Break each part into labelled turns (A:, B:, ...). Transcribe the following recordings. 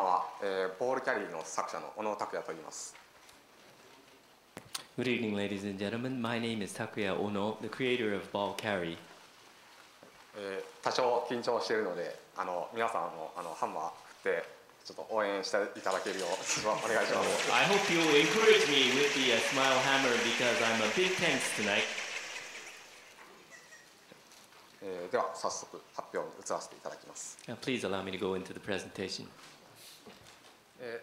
A: は、ボールキャリーの作者の小野拓也と言います。
B: Good evening, ladies and gentlemen. My name is Takuya Ono, the creator of Ball Carry.
A: 多少緊張しているので、皆さんもハンマー振ってちょっと応援していただけるようお願いします。
B: I hope you encourage me with the smile hammer because I'm a bit tense tonight.
A: では早速発表に移らせていただきます。
B: Please allow me to go into the presentation.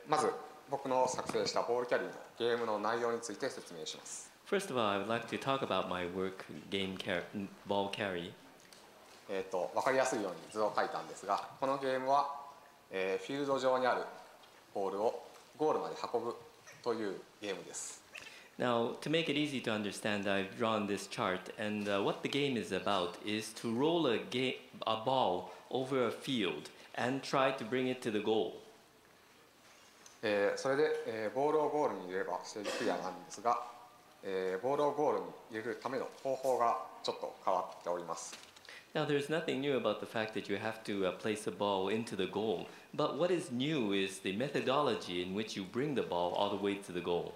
A: まず僕の作成したボールキャリーのゲームの内容について説明します。
B: First of all, I would like to talk about my work, Ball Carry.
A: 分かりやすいように図を書いたんですが、このゲームは、フィールド上にあるボールをゴールまで運ぶというゲームです。
B: Now, to make it easy to understand, I've drawn this chart, and what the game is about is to roll a ball over a field and try to bring it to the goal.
A: それで、ボールをゴールに入れればステージクリアなんですが、ボールをゴールに入れるための方法がちょっと変わっております。
B: Now, there's nothing new about the fact that you have to place a ball into the goal, but what is new is the methodology in which you bring the ball all the way to the goal.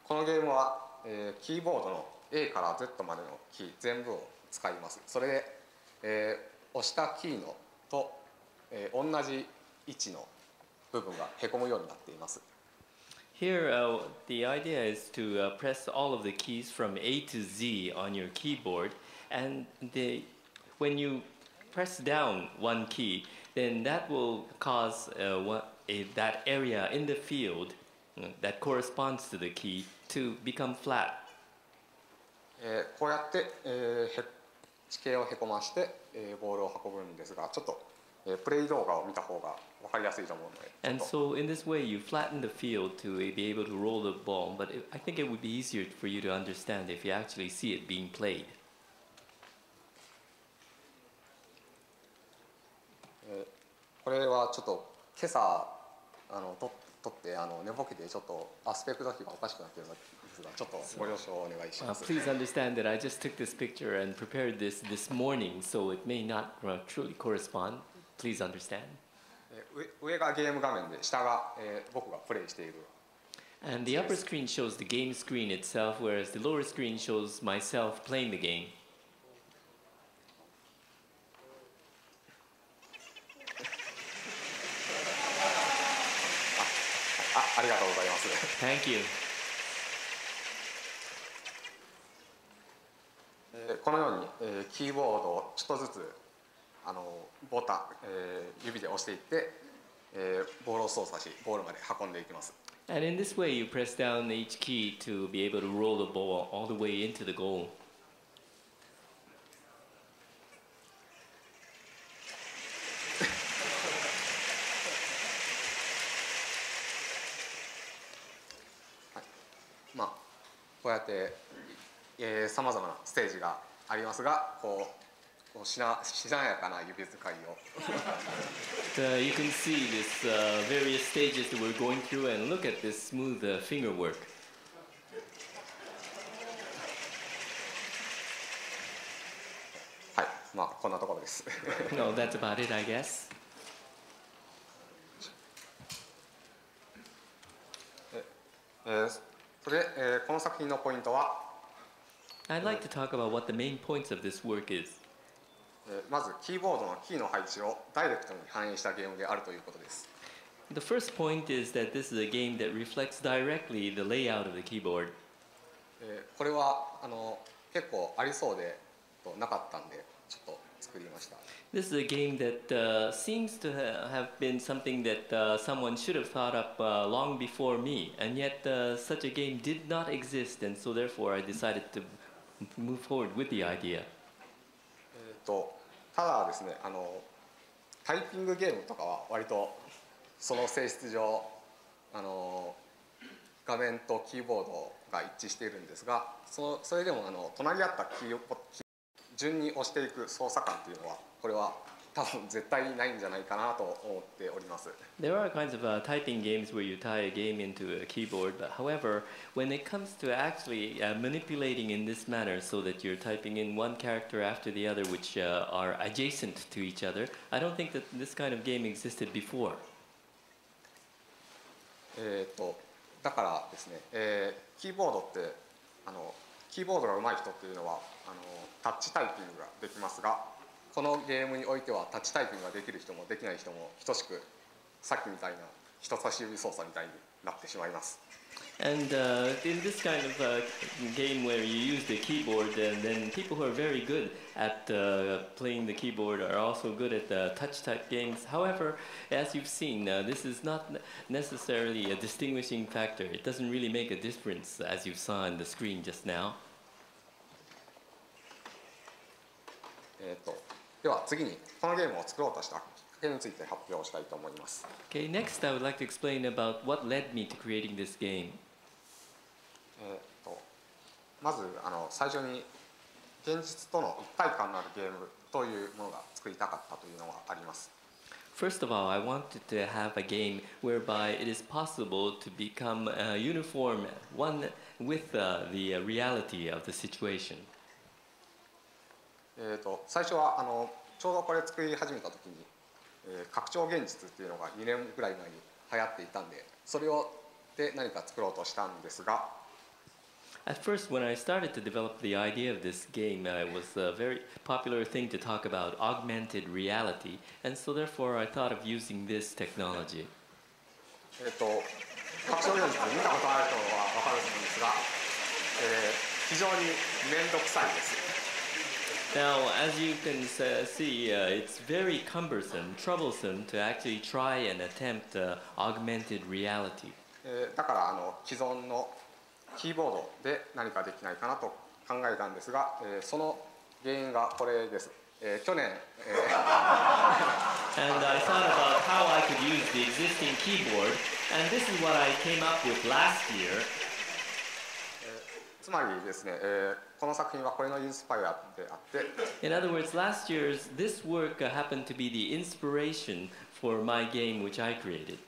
A: このゲームは、キーボードの A から Z までのキー全部を使います。それで、押したキーのと、同じ位置の部分がへこむようになっています。
B: Here, the idea is to press all of the keys from A to Z on your keyboard, and when you press down one key, then that will cause that area in the field that corresponds to the key to become flat.
A: こうやって、地形をへこまして、ボールを運ぶんですが、ちょっと、プレイ動画を見た方が分かりやすいと思うので。
B: And so in this way, you flatten the field to be able to roll the ball, but I think it would be easier for you to understand if you actually see it being played.
A: これはちょっと今朝撮って寝ぼけてちょっとアスペクト比がおかしくなっているのですが、ちょっとご了承お願いします。
B: Please understand that I just took this picture and prepared this morning, so it may not truly correspond. Please understand.
A: 上がゲーム画面で下が、僕がプレイしている。
B: And the upper screen shows the game screen itself, whereas the lower screen shows myself playing the game.
A: ありがとうございます。
B: Thank you.
A: このように、キーボードをちょっとずつボタン、指で押していって、ボールを操作し、ゴールまで運んでいきます。
B: And in this way, you press down each key to be able to roll the ball all the way into the goal. こうやって、さまざまなステージがありますが、しなやかな指使いを。You can see this various stages that we're going through, and look at this smooth finger work.
A: はい、こんなところです。
B: No, that's about it, I guess.
A: それで、この作品のポイントは、
B: I'd like to talk about what the main points of this work is.
A: まずキーボードのキーの配置をダイレクトに反映したゲームであるということです。
B: The first point is that this is a game that reflects directly the layout of the keyboard.
A: これは結構ありそうでなかったんでちょっと作りました。
B: This is a game that seems to have been something that someone should have thought up long before me, and yet such a game did not exist, and so therefore I decided to move forward with the idea.
A: ただですね、タイピングゲームとかは割とその性質上画面とキーボードが一致しているんですが、それでも隣り合ったキーを順に押していく操作感というのはこれは多分絶対ないんじゃないかなと思っております。
B: There are kinds of typing games where you tie a game into a keyboard, but however, when it comes to actually manipulating in this manner so that you're typing in one character after the other which are adjacent to each other, I don't think that this kind of game existed before.
A: だからですね、キーボードってキーボードが上手い人っていうのはタッチタイピングができますが、このゲームにおいてはタッチタイピングができる人もできない人も等しくさっきみたいな人差し指操作みたいになってしまいます。
B: And in this kind of game where you use the keyboard, and then people who are very good at playing the keyboard are also good at touch type games. However, as you've seen, this is not necessarily a distinguishing factor. It doesn't really make a difference, as you saw on the screen just now.
A: では次にこのゲームを作ろうとしたきっかけについて発表したいと思います。
B: Okay, next I would like to explain about what led me to creating this game.
A: まず最初に現実との一体感のあるゲームというものが作りたかったというのがあります。
B: First of all, I wanted to have a game whereby it is possible to become uniform, one with the reality of the situation.
A: 最初はちょうどこれ作り始めた時に、拡張現実っていうのが2年ぐらい前に流行っていたんで、それをで何か作ろうとしたんですが、
B: At first, when I started to develop the idea of this game, it was a very popular thing to talk about augmented reality, and so therefore I thought of using this technology.
A: 拡張現実見たことある人は分かると思うんですが、非常に面倒くさいです。
B: Now, as you can see, it's very cumbersome, troublesome to actually try and attempt augmented reality.
A: だから既存のキーボードで何かできないかなと考えたんですが、その原因がこれです。去年、
B: And I thought about how I could use the existing keyboard, and this is what I came up with last year.
A: つまりですね、この作品はこれのインスパイアであって、
B: In other words, last year's this work happened to be the inspiration for my game which I created.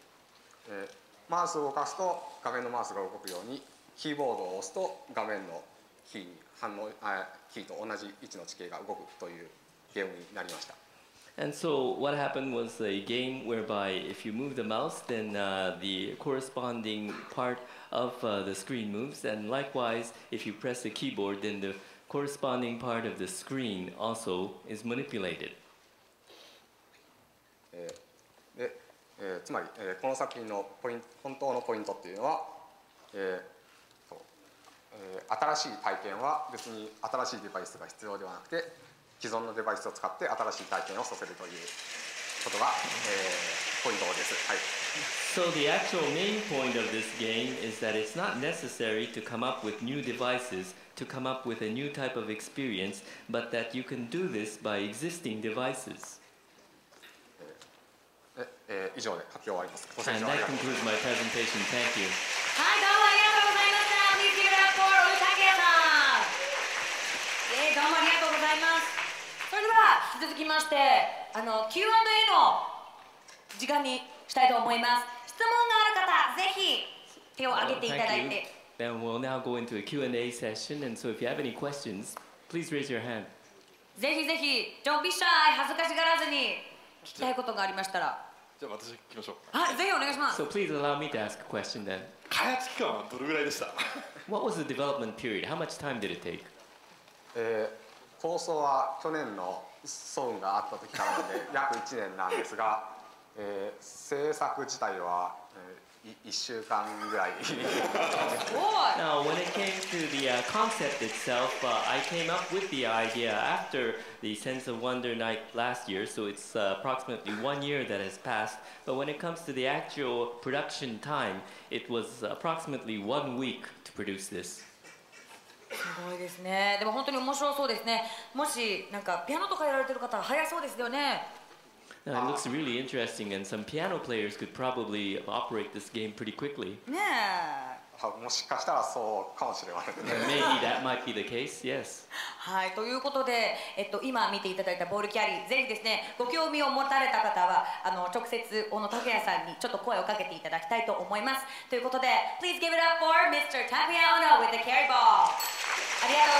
A: マウスを動かすと画面のマウスが動くように、キーボードを押すと画面のキーにキーと同じ位置の地形が動くというゲームになりました。
B: And so what happened was a game whereby if you move the mouse, then the corresponding part of the screen moves, and likewise, if you press the keyboard, then the corresponding part of the screen also is manipulated.
A: つまり、この作品の本当のポイントっていうのは、新しい体験は別に新しいデバイスが必要ではなくて、既存のデバイスを使って新しい体験をさせるということが、ポイントです。はい。
B: So the actual main point of this game is that it's not necessary to come up with new devices to come up with a new type of experience, but that you can do this by existing devices.
A: 以上で発表終わります。ご清
B: And
A: 聴あり
B: that
A: がとうございます。
B: concludes my presentation. Thank you.
C: はい、どうもありがとうございました。Please give it up for 小野拓也さん。どうもありがとうございます。それでは引き続きましてQ&A の時間にしたいと思います。質問がある方、ぜひ手を挙げていただいて。
B: Then we'll now go into a Q&A session, and so if you have any questions, please raise your hand.
C: ぜひぜひ、Don't be shy、恥ずかしがらずに聞きたいことがありましたら。
D: じゃあ私聞きましょう。
C: はい、ぜひお願いします。
B: So please allow me to ask a question then.
D: 開発期間はどれぐらいでした？
B: What was the development period? How much time did it take?
A: 構想は去年のソウンがあった時からなので約1年なんですが、制作自体は、1週間ぐらい。
B: Now, when it came to the concept itself, I came up with the idea after the Sense of Wonder night last year, so it's approximately 1 year that has passed. But when it comes to the actual production time, it was approximately 1 week to produce this.
C: すごいですね。でも本当に面白そうですね。もしなんかピアノとかやられてる方は早そうですよね。
B: Now, it looks really interesting, and some piano players could probably operate this game pretty quickly.
C: ねえ。
A: 多分もしかしたらそうかもしれませんね。
B: Maybe that might be the case. Yes.
C: はい、ということで、今見ていただいたボールキャリー、ぜひですね、ご興味を持たれた方は直接小野拓也さんにちょっと声をかけていただきたいと思います。ということで Please give it up for Mr. Takuya Ono with the carry ball。ありがとうございます。